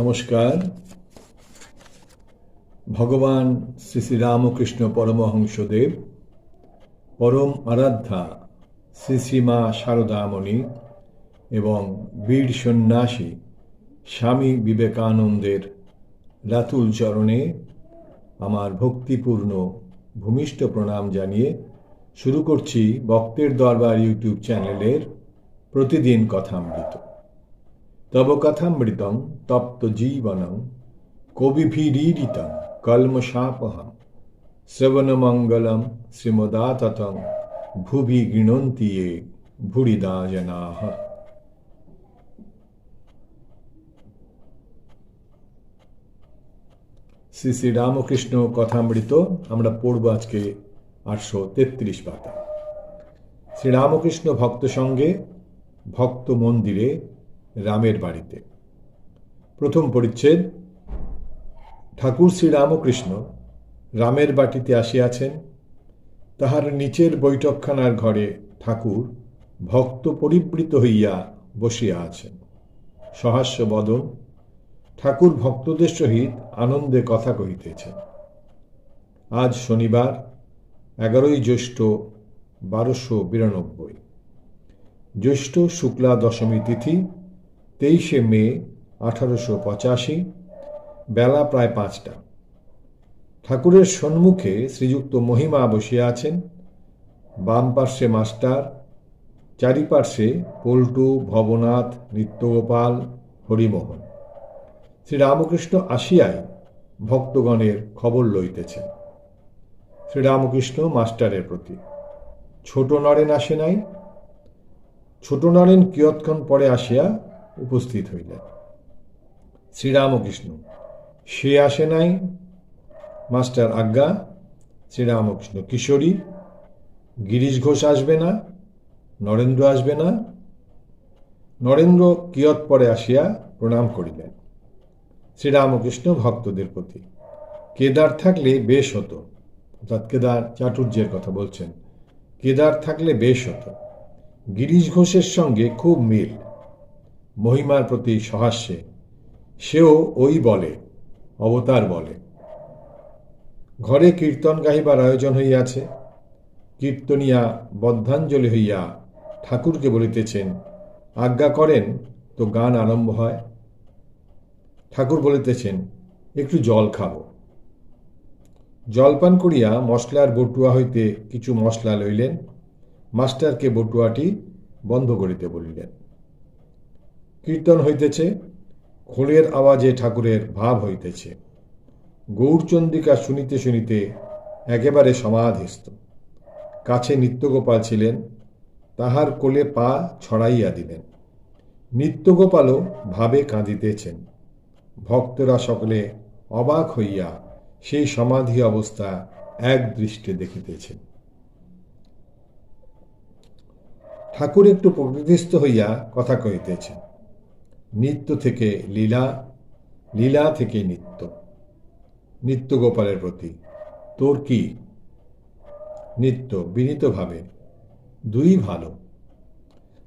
নমস্কার। ভগবান শ্রী শ্রী রামকৃষ্ণ পরমহংসদেব, পরম আরাধ্যা শ্রী শ্রীমা শারদামণি এবং বীর সন্ন্যাসী স্বামী বিবেকানন্দের রাতুল চরণে আমার ভক্তিপূর্ণ ভূমিষ্ঠ প্রণাম জানিয়ে শুরু করছি ভক্তের দরবার ইউটিউব চ্যানেলের প্রতিদিন কথামৃত। তব কথামৃতং তপ্ত জীবনং কবিভিরীডিতং কলমশাপহম শ্রবণমঙ্গলম শ্রীমদাততং ভুবি গৃণন্তি ये ভুরিদা জনাঃ। শ্রী শ্রী রামকৃষ্ণ কথামৃত আমরা পড়ব আজকে 833 পাতা। শ্রীরামকৃষ্ণ ভক্ত সঙ্গে ভক্ত মন্দিরে রামের বাড়িতে। প্রথম পরিচ্ছেদ। ঠাকুর শ্রীরামকৃষ্ণ রামের বাটিতে আসিয়াছেন। তাহার নিচের বৈঠকখানার ঘরে ঠাকুর ভক্ত পরিবৃত হইয়া বসিয়া আছেন। সহাস্য বদন। ঠাকুর ভক্তদের সহিত আনন্দে কথা কহিতেছেন। আজ শনিবার 11 জ্যৈষ্ঠ 1292। জ্যৈষ্ঠ শুক্লা দশমী তিথি 23 মে 1885। বেলা প্রায় 5টা। ঠাকুরের সম্মুখে শ্রীযুক্ত মহিমা বসিয়া আছেন। বাম পার্শ্বে মাস্টার, চারিপার্শ্বে পল্টু, ভবনাথ, নিত্যগোপাল, হরিমোহন। শ্রীরামকৃষ্ণ আসিয়াই ভক্তগণের খবর লইতেছেন। শ্রীরামকৃষ্ণ মাস্টারের প্রতি, ছোট নরেন আসে নাই? ছোট নরেন কিয়ৎক্ষণ পরে আসিয়া উপস্থিত হইলেন। শ্রীরামকৃষ্ণ, সে আসে নাই? মাস্টার, আজ্ঞা। শ্রীরামকৃষ্ণ, কিশোরী? গিরিশ ঘোষ আসবে না? নরেন্দ্র আসবে না? নরেন্দ্র কিয়ৎ পরে আসিয়া প্রণাম করিলেন। শ্রীরামকৃষ্ণ ভক্তদের প্রতি, কেদার থাকলে বেশ হতো। অর্থাৎ কেদার চাটুর্যের কথা বলছেন। কেদার থাকলে বেশ হতো। গিরিশ ঘোষের সঙ্গে খুব মিল। মহিমার প্রতি সহাস্যে, সেও ওই বলে, অবতার বলে। ঘরে কীর্তন গাহিবার আয়োজন হইয়াছে। কীর্তনিয়া বদ্ধাঞ্জলি হইয়া ঠাকুরকে বলিতেছেন, আজ্ঞা করেন তো গান আরম্ভ হয়। ঠাকুর বলিতেছেন, একটু জল খাব। জলপান করিয়া মশলার বটুয়া হইতে কিছু মশলা লইলেন। মাস্টারকে বটুয়াটি বন্ধ করিতে বলিলেন। কীর্তন হইতেছে। খোলের আওয়াজে ঠাকুরের ভাব হইতেছে। গৌরচন্দ্রিকা শুনিতে শুনিতে একেবারে সমাধিস্থ। কাছে নিত্যগোপাল ছিলেন। তাহার কোলে পা ছড়াইয়া দিলেন। নিত্যগোপালও ভাবে কাঁদিতেছেন। ভক্তরা সকলে অবাক হইয়া সেই সমাধি অবস্থা এক দৃষ্টে দেখিতেছেন। ঠাকুর একটু প্রকৃতিস্থ হইয়া কথা কহিতেছেন। নিত্য থেকে লীলা, লীলা থেকে নিত্য। নিত্যগোপালের প্রতি, তোর কি? নিত্য বিনীতভাবে, দুই ভালো।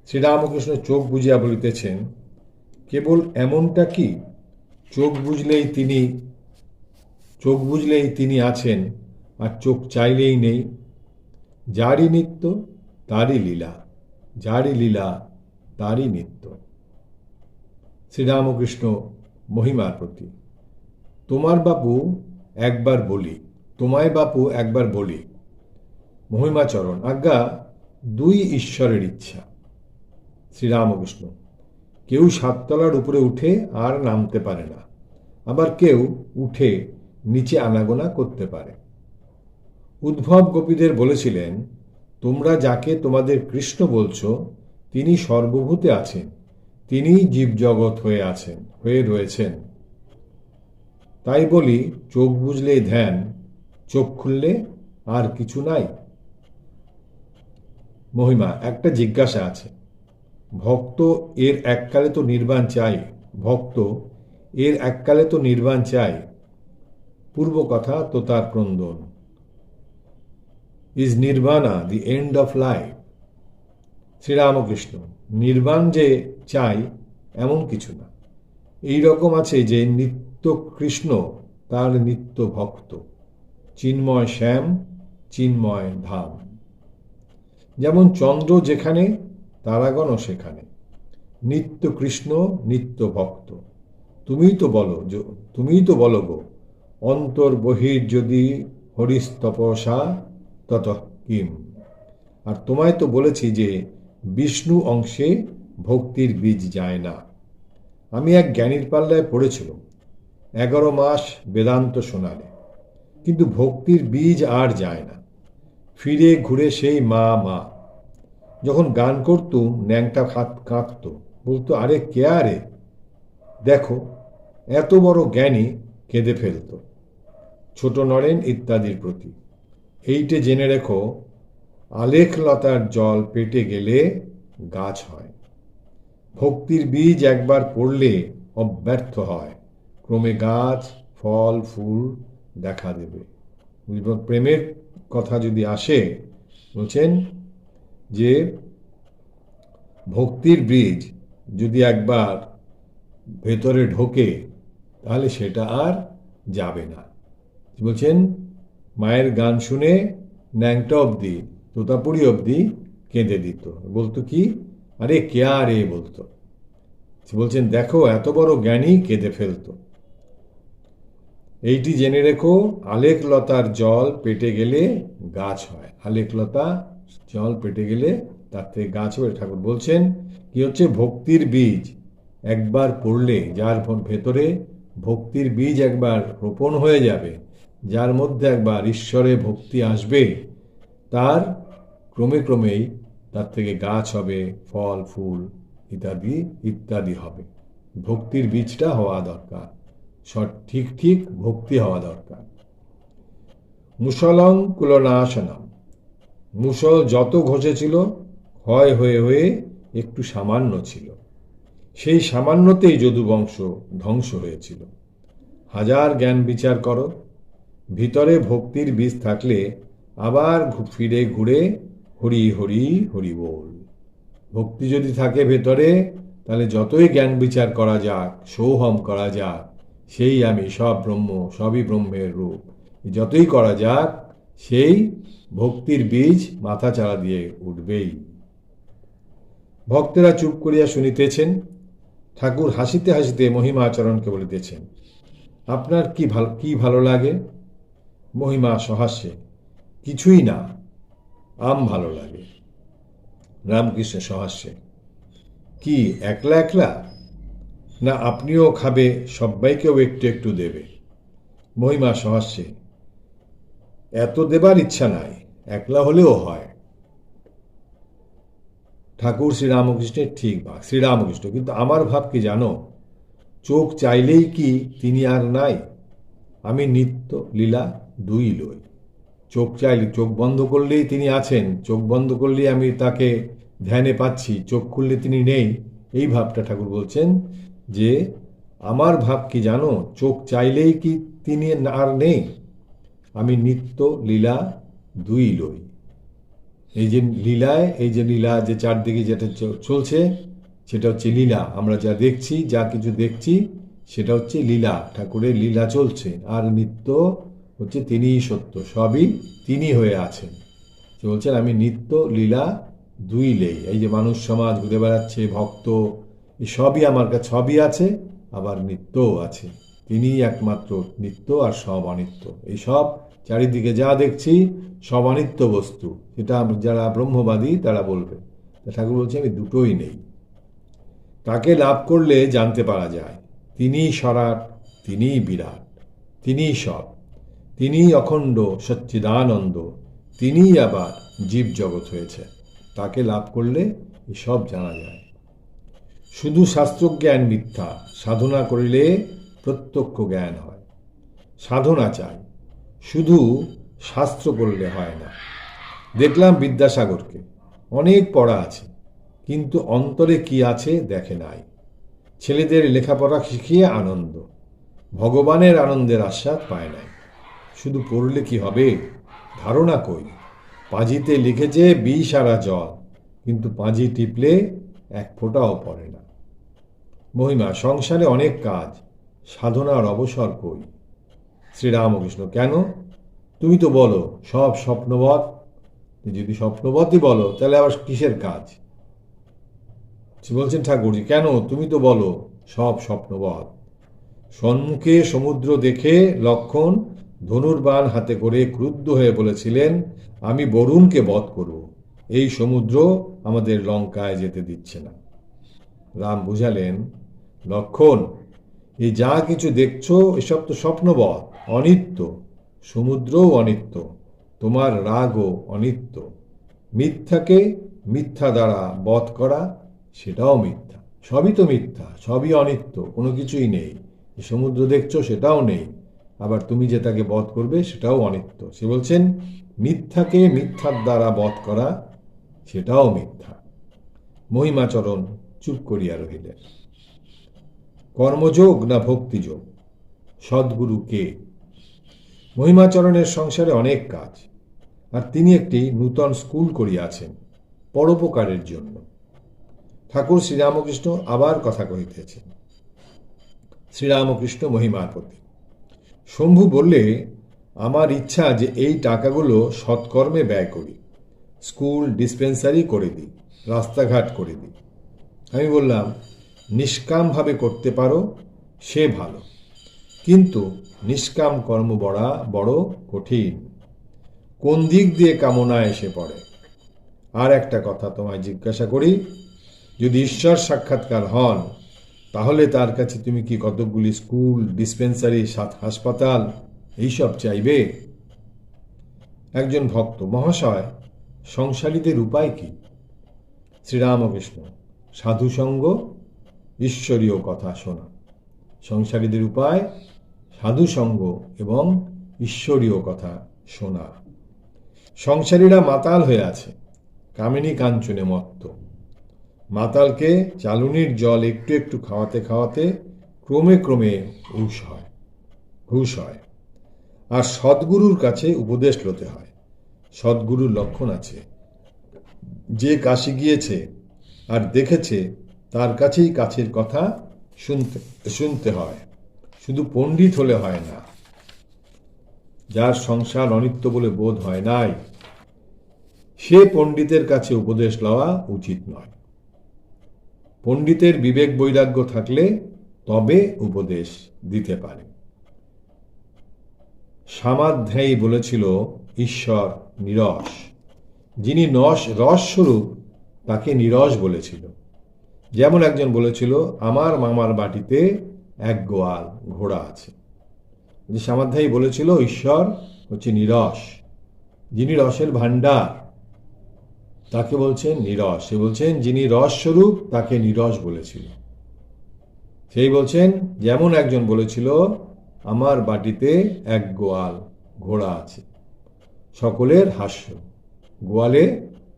শ্রীরামকৃষ্ণ চোখ বুজিয়া বলিতেছেন, কেবল এমনটা কি চোখ বুঝলেই তিনি আছেন, আর চোখ চাইলেই নেই? যারই নিত্য তারই লীলা, যারই লীলা তারই নিত্য। শ্রীরামকৃষ্ণ মহিমার প্রতি, তোমায় বাপু একবার বলি। মহিমাচরণ, আজ্ঞা। দুই ঈশ্বরের ইচ্ছা। শ্রীরামকৃষ্ণ, কেউ 7 তলার উপরে উঠে আর নামতে পারে না, আবার কেউ উঠে নিচে আনাগোনা করতে পারে। উদ্ভব গোপীদের বলেছিলেন, তোমরা যাকে তোমাদের কৃষ্ণ বলছ তিনি সর্বভূতে আছেন, তিনিই জীবজগৎ হয়ে রয়েছেন। তাই বলি, চোখ বুঝলেই ধ্যান, চোখ খুললে আর কিছু নাই। মহিমা, একটা জিজ্ঞাসা আছে। ভক্ত এর এককালে তো নির্বাণ চাই। পূর্ব কথা তো তার ক্রন্দন। Is Nirbana the end of life? Sri Ramakrishna, নির্বাণ যে চাই এমন কিছু না। এই রকম আছে যে নিত্য কৃষ্ণ তার নিত্য ভক্ত, চিন্ময় শ্যাম চিন্ময় ধাম। যেমন চন্দ্র যেখানে তারাগণও সেখানে, নিত্য কৃষ্ণ নিত্য ভক্ত। তুমিই তো বলো গো, অন্তর বহির যদি হরিস্তপসা তত কিম। আর তোমায় তো বলেছি যে বিষ্ণু অংশে ভক্তির বীজ যায় না। আমি এক জ্ঞানীর পাল্লায় পড়েছিলাম, 11 মাস বেদান্ত শোনালে, কিন্তু ভক্তির বীজ আর যায় না। ফিরে ঘুরে সেই মা মা। যখন গান করতুম ন্যাংটা কাঁদত, বলতো আরে কে আরে, দেখো এত বড় জ্ঞানী কেঁদে ফেলত। ছোট নরেন ইত্যাদির প্রতি এইটে জেনে রেখো, আলেখলতার জল পেটে গেলে গাছ হয়। ভক্তির বীজ একবার পড়লে অব্যর্থ হয়, ক্রমে গাছ ফল ফুল দেখা দেবে। প্রেমের কথা যদি আসে, বলছেন যে ভক্তির বীজ যদি একবার ভেতরে ঢোকে তাহলে সেটা আর যাবে না। বলছেন মায়ের গান শুনে ন্যাংটা অবধি, তোতাপুরি অবধি কেঁদে দিত, বলতো কি আরে কে আরে বলতো। বলছেন দেখো এত বড় জ্ঞানী কেঁদে ফেলতো। এইটি জেনে রেখো, আলেখলতার জল পেটে গেলে গাছ হয়। আলেখলতা জল পেটে গেলে তার থেকে গাছ হবে। ঠাকুর বলছেন কি হচ্ছে, ভক্তির বীজ একবার পড়লে, যার ভেতরে ভক্তির বীজ একবার রোপণ হয়ে যাবে, যার মধ্যে একবার ঈশ্বরে ভক্তি আসবে, তার ক্রমে ক্রমেই তার থেকে গাছ হবে, ফল ফুল ইত্যাদি ইত্যাদি হবে। ভক্তির বীজটা হওয়া দরকার, ঠিক ঠিক ভক্তি হওয়া দরকার। মুসলং কুলনাশনম। মুসল যত ঘষেছিল ক্ষয় হয়ে হয়ে একটু সামান্য ছিল। সেই সামান্যতেই যদুবংশ ধ্বংস হয়েছিল। হাজার জ্ঞান বিচার করো, ভিতরে ভক্তির বীজ থাকলে আবার ফিরে ঘুরে হরি হরি হরি বল। ভক্তি যদি থাকে ভেতরে, তাহলে যতই জ্ঞান বিচার করা যাক, সৌহম করা যাক, সেই আমি সব ব্রহ্ম, সবই ব্রহ্মের রূপ, যতই করা যাক, সেই ভক্তির বীজ মাথা চাড়া দিয়ে উঠবেই। ভক্তেরা চুপ করিয়া শুনিতেছেন। ঠাকুর হাসিতে হাসিতে মহিমা আচরণকে বলিতেছেন, আপনার কি ভালো লাগে? মহিমা সহাস্যে, কিছুই না, আম ভালো লাগে। রামকৃষ্ণ সহাস্যে, কি একলা একলা? না আপনিও খাবে, সবাইকেও একটু একটু দেবে। মহিমা সহাস্যে, এত দেবার ইচ্ছা নাই, একলা হলেও হয়। ঠাকুর শ্রীরামকৃষ্ণের ঠিক ভাব, শ্রীরামকৃষ্ণ, কিন্তু আমার ভাব কি জানো, চোখ চাইলেই কি তিনি আর নাই? আমি নিত্য লীলা দুই লই। চোখ চাইলে, চোখ বন্ধ করলেই তিনি আছেন, চোখ বন্ধ করলেই আমি তাকে ধ্যানে পাচ্ছি, চোখ খুললে তিনি নেই। এই ভাবটা ঠাকুর বলছেন যে আমার ভাব কি জানো, চোখ চাইলেই কি তিনি আর নেই? আমি নিত্য লীলা দুই লই। এই যে লীলায়, এই যে লীলা যে চারদিকে যেটা চলছে, সেটা হচ্ছে লীলা। আমরা যা দেখছি, যা কিছু দেখছি, সেটা হচ্ছে লীলা, ঠাকুরের লীলা চলছে। আর নিত্য হচ্ছে তিনিই সত্য, সবই তিনি হয়ে আছেন। সে বলছেন আমি নিত্য লীলা দুই লেই। এই যে মানুষ সমাজ ঘুরে বেড়াচ্ছে, ভক্ত, এই সবই আমার কাছে, সবই আছে, আবার নিত্যও আছে। তিনিই একমাত্র নিত্য, আর সব অনিত্য। এই সব চারিদিকে যা দেখছি সব অনিত্য বস্তু, সেটা যারা ব্রহ্মবাদী তারা বলবে। ঠাকুর বলছে আমি দুটোই নেই। তাকে লাভ করলে জানতে পারা যায় তিনিই সরাট, তিনিই বিরাট, তিনিই সব, তিনিই অখণ্ড সচ্চিদানন্দ, তিনিই আবার জীব জগৎ হয়েছে। তাকে লাভ করলে সব জানা যায়। শুধু শাস্ত্রজ্ঞান মিথ্যা, সাধনা করিলে প্রত্যক্ষ জ্ঞান হয়। সাধনা চাই, শুধু শাস্ত্র করলে হয় না। দেখলাম বিদ্যাসাগরকে, অনেক পড়া আছে, কিন্তু অন্তরে কি আছে দেখে নাই। ছেলেদের লেখাপড়া শিখিয়ে আনন্দ, ভগবানের আনন্দের আস্বাদ পায় নাই। শুধু পড়লে কি হবে, ধারণা কই। পাঁজিতে লিখেছে বিষ আরা জল, কিন্তু পাঁজি টিপলে এক ফোঁটাও পড়ে না। মহিমা, সংসারে অনেক কাজ, সাধনার অবসর কই? শ্রীরামকৃষ্ণ, কেন? তুমি তো বলো সব স্বপ্নবৎ। যদি স্বপ্নবৎই বলো তাহলে আবার কিসের কাজ? বলছেন ঠাকুরজি, কেন? তুমি তো বলো সব স্বপ্নবৎ। সম্মুখে সমুদ্র দেখে লক্ষণ ধনুর্বাণ হাতে করে ক্রুদ্ধ হয়ে বলেছিলেন, আমি বরুণকে বধ করব, এই সমুদ্র আমাদের লঙ্কায় যেতে দিচ্ছে না। রাম বুঝালেন, লক্ষণ, এই যা কিছু দেখছো এসব তো স্বপ্নবৎ, অনিত্য। সমুদ্রও অনিত্য, তোমার রাগও অনিত্য। মিথ্যাকে মিথ্যা দ্বারা বধ করা, সেটাও মিথ্যা। সবই তো মিথ্যা, সবই অনিত্য, কোনো কিছুই নেই। সমুদ্র দেখছো সেটাও নেই, আবার তুমি যে তাকে বধ করবে সেটাও অনিত্য। সে বলছেন মিথ্যাকে মিথ্যার দ্বারা বধ করা, সেটাও মিথ্যা। মহিমাচরণ চুপ করিয়া রহিলেন। কর্মযোগ না ভক্তিযোগ? সদ্গুরু কে? মহিমাচরণের সংসারে অনেক কাজ, আর তিনি একটি নূতন স্কুল করিয়াছেন পরোপকারের জন্য। ঠাকুর শ্রীরামকৃষ্ণ আবার কথা কহিতেছেন। শ্রীরামকৃষ্ণ মহিমার প্রতি। শম্ভু বললে, আমার ইচ্ছা যে এই টাকাগুলো সৎকর্মে ব্যয় করি, স্কুল ডিসপেন্সারি করে দিই, রাস্তাঘাট করে দিই। আমি বললাম, নিষ্কামভাবে করতে পারো সে ভালো, কিন্তু নিষ্কাম কর্ম বড় কঠিন। কোন দিক দিয়ে কামনা এসে পড়ে? আর একটা কথা তোমায় জিজ্ঞাসা করি, যদি ঈশ্বর সাক্ষাৎকার হন, তাহলে তার কাছে তুমি কি কতকগুলি স্কুল, ডিসপেন্সারি, হাসপাতাল এইসব চাইবে? একজন ভক্ত, মহাশয়, সংসারীদের উপায় কি? শ্রীরামকৃষ্ণ, সাধুসঙ্গ, ঈশ্বরীয় কথা শোনা। সংসারীদের উপায় সাধুসঙ্গ এবং ঈশ্বরীয় কথা শোনা। সংসারীরা মাতাল হয়ে আছে, কামিনী কাঞ্চনে মত্ত। মাতালকে চালুনির জল একটু একটু খাওয়াতে খাওয়াতে ক্রমে ক্রমে হুঁশ হয়। আর সদ্গুরুর কাছে উপদেশ লতে হয়। সদ্গুরুর লক্ষণ আছে। যে কাশি গিয়েছে আর দেখেছে, তার কাছেই কাছের কথা শুনতে হয়। শুধু পণ্ডিত হলে হয় না। যার সংসার অনিত্য বলে বোধ হয় নাই, সে পণ্ডিতের কাছে উপদেশ লওয়া উচিত নয়। পণ্ডিতের বিবেক বৈরাগ্য থাকলে তবে উপদেশ দিতে পারে। সামাধ্যায়ী বলেছিল, ঈশ্বর নিরস। যিনি রসস্বরূপ তাকে নিরস বলেছিল। যেমন একজন বলেছিল, আমার মামার বাটিতে এক গোয়াল ঘোড়া আছে। যে সামাধ্যায়ী বলেছিল, ঈশ্বর হচ্ছে নিরস। যিনি রসের ভাণ্ডার তাকে বলছেন নিরস। সে বলছেন যিনি রসস্বরূপ তাকে নিরস বলেছিল। সেই বলছেন, যেমন একজন বলেছিল, আমার বাটিতে এক গোয়াল ঘোড়া আছে। সকলের হাস্য। গোয়ালে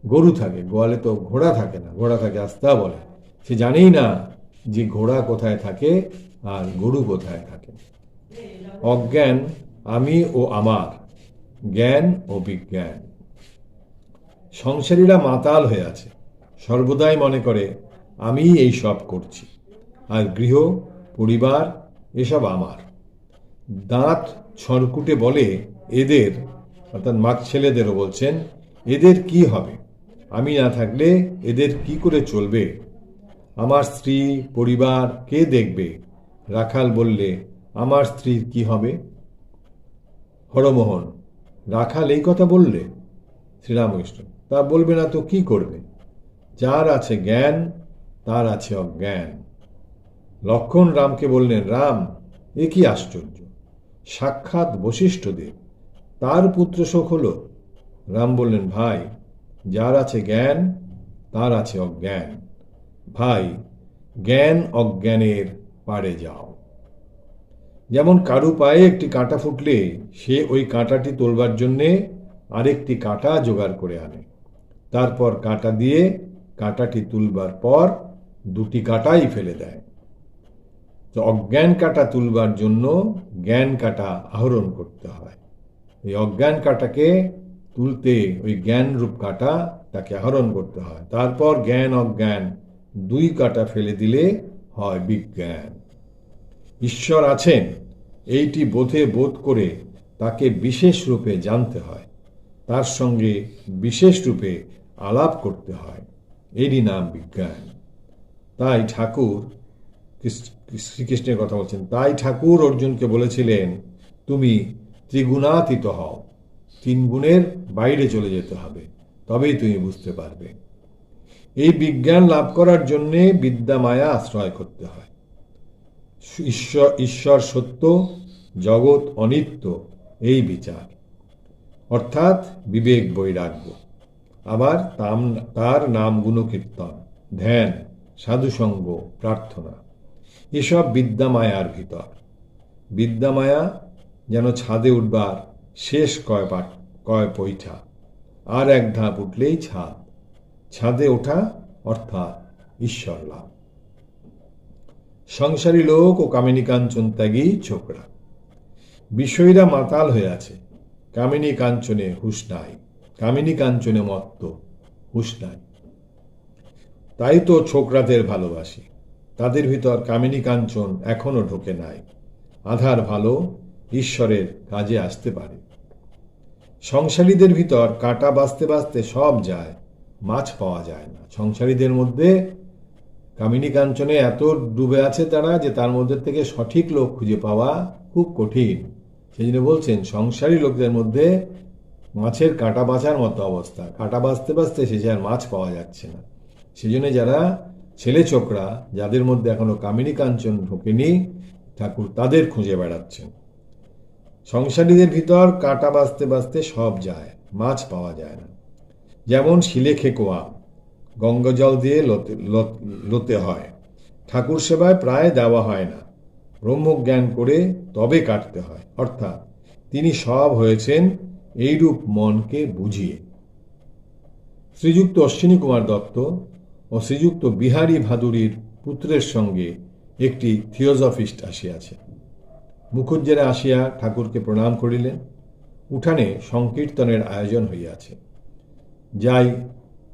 গরু থাকে, গোয়ালে তো ঘোড়া থাকে না। ঘোড়া থাকে আস্তা বলে। সে জানেই না যে ঘোড়া কোথায় থাকে আর গরু কোথায় থাকে। অজ্ঞান আমি ও আমার, জ্ঞান ও বিজ্ঞান। সংসারীরা মাতাল হয়ে আছে, সর্বদাই মনে করে আমি এই সব করছি, আর গৃহ পরিবার এসব আমার। দাঁত ছড়কুটে বলে, এদের, অর্থাৎ মাক ছেলেদেরও বলছেন, এদের কি হবে? আমি না থাকলে এদের কি করে চলবে? আমার স্ত্রী পরিবার কে দেখবে? রাখাল বললে, আমার স্ত্রীর কি হবে? হরমোহন, রাখাল এই কথা বললে? শ্রীরামকৃষ্ণ, তা বলবে না তো কি করবে? যার আছে জ্ঞান তার আছে অজ্ঞান। লক্ষণ রামকে বললেন, রাম, এ কি আশ্চর্য! সাক্ষাৎ বশিষ্ঠদেব, তার পুত্র শোক হলো। রাম বললেন, ভাই, যার আছে জ্ঞান তার আছে অজ্ঞান। ভাই, জ্ঞান অজ্ঞানের পারে যাও। যেমন কারু পায়ে একটি কাঁটা ফুটলে সে ওই কাঁটাটি তোলবার জন্যে আরেকটি কাঁটা জোগাড় করে আনে। তারপর কাঁটা দিয়ে কাঁটাটি তুলবার পর দুটি কাঁটাই ফেলে দেয়। তো অজ্ঞান কাঁটা তুলবার জন্য জ্ঞান কাঁটা আহরণ করতে হয়। এই অজ্ঞান কাঁটাকে তুলতে ওই জ্ঞান রূপ কাঁটা তাকে আহরণ করতে হয়। তারপর জ্ঞান অজ্ঞান দুই কাঁটা ফেলে দিলে হয় বিজ্ঞান। ঈশ্বর আছেন এইটি বোধ করে তাকে বিশেষ রূপে জানতে হয়, তার সঙ্গে বিশেষ রূপে আলাপ করতে হয়, এরই নাম বিজ্ঞান। তাই ঠাকুর, শ্রীকৃষ্ণের কথা বলছেন, তাই ঠাকুর অর্জুনকে বলেছিলেন, তুমি ত্রিগুণাতীত হও, তিন গুণের বাইরে চলে যেতে হবে, তবেই তুমি বুঝতে পারবে। এই বিজ্ঞান লাভ করার জন্যে বিদ্যা মায়া আশ্রয় করতে হয়। ঈশ্বর সত্য, জগৎ অনিত্য, এই বিচার, অর্থাৎ বিবেক বৈরাগ্য। আবার তার নাম গুণকীর্তন, ধ্যান, সাধুসঙ্গ, প্রার্থনা, এসব বিদ্যা মায়ার ভিতর। বিদ্যা মায়া যেন ছাদে উঠবার শেষ কয় পৈঠা, আর এক ধাপ উঠলেই ছাদ। ছাদে ওঠা অর্থাৎ ঈশ্বর লাভ। সংসারী লোক ও কামিনী কাঞ্চন ত্যাগী ছোকরা। বিষয়ীরা মাতাল হয়ে আছে, কামিনী কাঞ্চনে হুঁশ নাই, কামিনী কাঞ্চনে মত্ত, হুঁশ নাই। তাই তো ছোকরাদের ভালোবাসি, তাদের ভিতর কামিনী কাঞ্চন এখনো ঢোকে নাই। আধার ভালো, ঈশ্বরের কাজে আসতে পারে। সংসারীদের ভিতর কাঁটা বাঁচতে বাঁচতে সব যায়, মাছ পাওয়া যায় না। সংসারীদের মধ্যে কামিনী কাঞ্চনে এত ডুবে আছে তারা যে তার মধ্যে থেকে সঠিক লোক খুঁজে পাওয়া খুব কঠিন। সেই জন্য বলছেন সংসারী লোকদের মধ্যে মাছের কাঁটা বাঁচার মতো অবস্থা, কাঁটা বাঁচতে বাঁচতে শেষে আর মাছ পাওয়া যাচ্ছে না। সেই জন্য যারা ছেলে ছোকরা, যাদের মধ্যে এখনো কামিনী কাঞ্চন ঢোকেনি, ঠাকুর তাদের খুঁজে বেড়াচ্ছেন। সংসারীদের ভিতর কাঁটা বাঁচতে বাঁচতে সব যায়, মাছ পাওয়া যায় না। যেমন শিলে খেকো আম, গঙ্গা জল দিয়ে লোতে হয়, ঠাকুর সেবায় প্রায় দেওয়া হয় না, ব্রহ্মজ্ঞান করে তবে কাটতে হয়। অর্থাৎ তিনি সব হয়েছেন এইরূপ মনকে বুঝিয়ে। শ্রীযুক্ত অশ্বিনী কুমার দত্ত ও শ্রীযুক্ত বিহারী ভাদুরীর পুত্রের সঙ্গে একটি থিওজফিস্ট আসিয়াছে। মুখুজ্জেরা আসিয়া ঠাকুরকে প্রণাম করিলেন। উঠানে সংকীর্তনের আয়োজন হইয়াছে।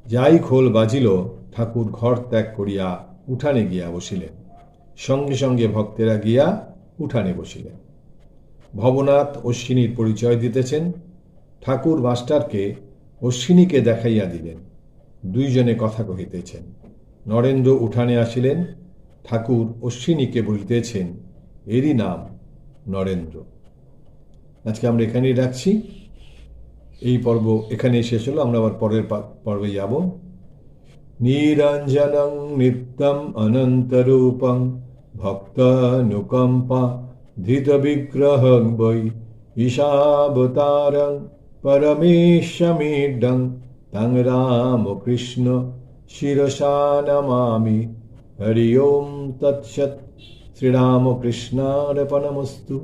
যাই খোল বাজিল, ঠাকুর ঘর ত্যাগ করিয়া উঠানে গিয়া বসিলেন। সঙ্গে সঙ্গে ভক্তেরা গিয়া উঠানে বসিলেন। ভবনাথ অশ্বিনীর পরিচয় দিতেছেন। ঠাকুর মাস্টারকে অশ্বিনীকে দেখাইয়া দিলেন। দুইজনে কথা কহিতেছেন। নরেন্দ্র উঠানে আসিলেন। ঠাকুর অশ্বিনীকে বলিতেছেন, এরই নাম নরেন্দ্র। আজকে আমরা এখানেই রাখছি। এই পর্ব এখানে শেষ হলো, আমরা আবার পরের পর্বে যাব। নিরঞ্জনং নিত্যম অনন্তরূপং ভক্তানুকম্পা ধৃত বিগ্রহং বৈ ঈশাবতারং পরমেশমিডং তং রামকৃষ্ণ শিরসা নমামি। হরি ওম তৎসৎ। শ্রীরামকৃষ্ণার্পণমস্তু।